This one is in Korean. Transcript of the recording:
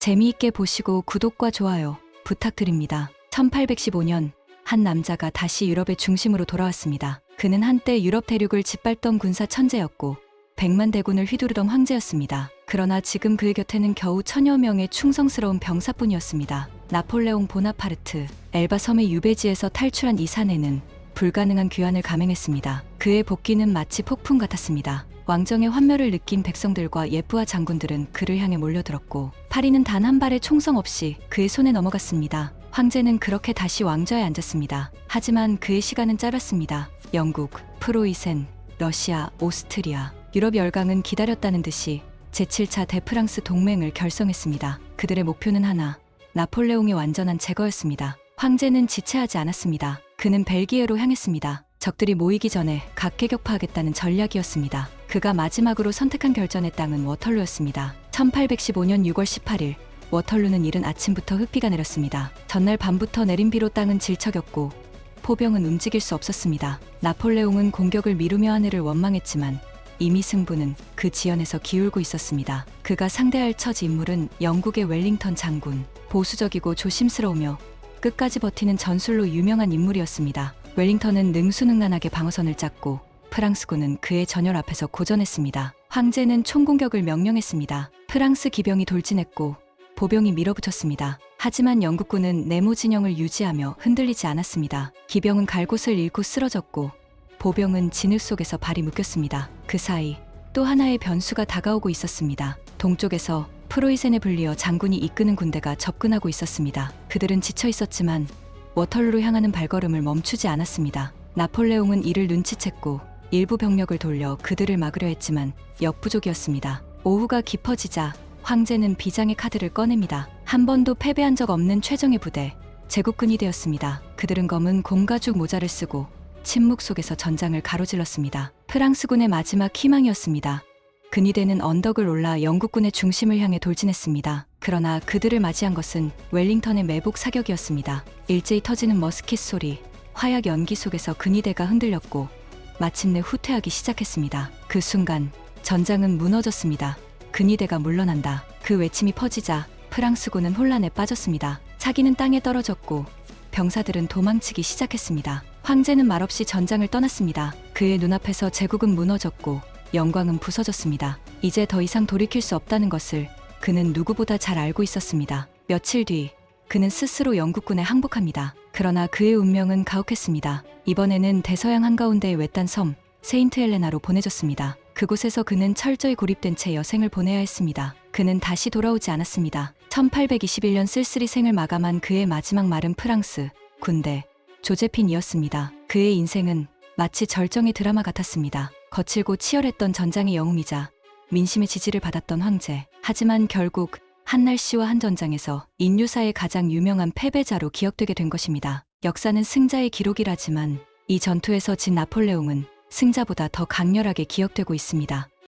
재미있게 보시고 구독과 좋아요 부탁드립니다. 1815년 한 남자가 다시 유럽의 중심으로 돌아왔습니다. 그는 한때 유럽 대륙을 짓밟던 군사 천재였고 100만 대군을 휘두르던 황제였습니다. 그러나 지금 그의 곁에는 겨우 1000여 명의 충성스러운 병사뿐이었습니다. 나폴레옹 보나파르트, 엘바 섬의 유배지에서 탈출한 이 사내는 불가능한 귀환을 감행했습니다. 그의 복귀는 마치 폭풍 같았습니다. 왕정의 환멸을 느낀 백성들과 예부하 장군들은 그를 향해 몰려들었고 파리는 단 한 발의 총성 없이 그의 손에 넘어갔습니다. 황제는 그렇게 다시 왕좌에 앉았습니다. 하지만 그의 시간은 짧았습니다. 영국, 프로이센, 러시아, 오스트리아, 유럽 열강은 기다렸다는 듯이 제7차 대프랑스 동맹을 결성했습니다. 그들의 목표는 하나, 나폴레옹의 완전한 제거였습니다. 황제는 지체하지 않았습니다. 그는 벨기에로 향했습니다. 적들이 모이기 전에 각계격파하겠다는 전략이었습니다. 그가 마지막으로 선택한 결전의 땅은 워털루였습니다. 1815년 6월 18일 워털루는 이른 아침부터 흙비가 내렸습니다. 전날 밤부터 내린 비로 땅은 질척였고 포병은 움직일 수 없었습니다. 나폴레옹은 공격을 미루며 하늘을 원망했지만 이미 승부는 그 지연에서 기울고 있었습니다. 그가 상대할 첫 인물은 영국의 웰링턴 장군, 보수적이고 조심스러우며 끝까지 버티는 전술로 유명한 인물이었습니다. 웰링턴은 능수능란하게 방어선을 짰고 프랑스군은 그의 전열 앞에서 고전했습니다. 황제는 총공격을 명령했습니다. 프랑스 기병이 돌진했고 보병이 밀어붙였습니다. 하지만 영국군은 네모 진영을 유지하며 흔들리지 않았습니다. 기병은 갈 곳을 잃고 쓰러졌고 보병은 진흙 속에서 발이 묶였습니다. 그 사이 또 하나의 변수가 다가오고 있었습니다. 동쪽에서 프로이센에 불리어 장군이 이끄는 군대가 접근하고 있었습니다. 그들은 지쳐 있었지만 워털루로 향하는 발걸음을 멈추지 않았습니다. 나폴레옹은 이를 눈치챘고 일부 병력을 돌려 그들을 막으려 했지만 역부족이었습니다. 오후가 깊어지자 황제는 비장의 카드를 꺼냅니다. 한 번도 패배한 적 없는 최정예 부대, 제국군이 되었습니다. 그들은 검은 곰가죽 모자를 쓰고 침묵 속에서 전장을 가로질렀습니다. 프랑스군의 마지막 희망이었습니다. 근위대는 언덕을 올라 영국군의 중심을 향해 돌진했습니다. 그러나 그들을 맞이한 것은 웰링턴의 매복 사격이었습니다. 일제히 터지는 머스킷 소리, 화약 연기 속에서 근위대가 흔들렸고 마침내 후퇴하기 시작했습니다. 그 순간 전장은 무너졌습니다. 근위대가 물러난다. 그 외침이 퍼지자 프랑스군은 혼란에 빠졌습니다. 차기는 땅에 떨어졌고 병사들은 도망치기 시작했습니다. 황제는 말없이 전장을 떠났습니다. 그의 눈앞에서 제국은 무너졌고 영광은 부서졌습니다. 이제 더 이상 돌이킬 수 없다는 것을 그는 누구보다 잘 알고 있었습니다. 며칠 뒤 그는 스스로 영국군에 항복합니다. 그러나 그의 운명은 가혹했습니다. 이번에는 대서양 한가운데의 외딴 섬 세인트 헬레나로 보내졌습니다. 그곳에서 그는 철저히 고립된 채 여생을 보내야 했습니다. 그는 다시 돌아오지 않았습니다. 1821년 쓸쓸히 생을 마감한 그의 마지막 말은 프랑스 군대 조제핀이었습니다. 그의 인생은 마치 절정의 드라마 같았습니다. 거칠고 치열했던 전장의 영웅이자 민심의 지지를 받았던 황제. 하지만 결국 한날씨와 한전장에서 인류사의 가장 유명한 패배자로 기억되게 된 것입니다. 역사는 승자의 기록이라지만 이 전투에서 진 나폴레옹은 승자보다 더 강렬하게 기억되고 있습니다.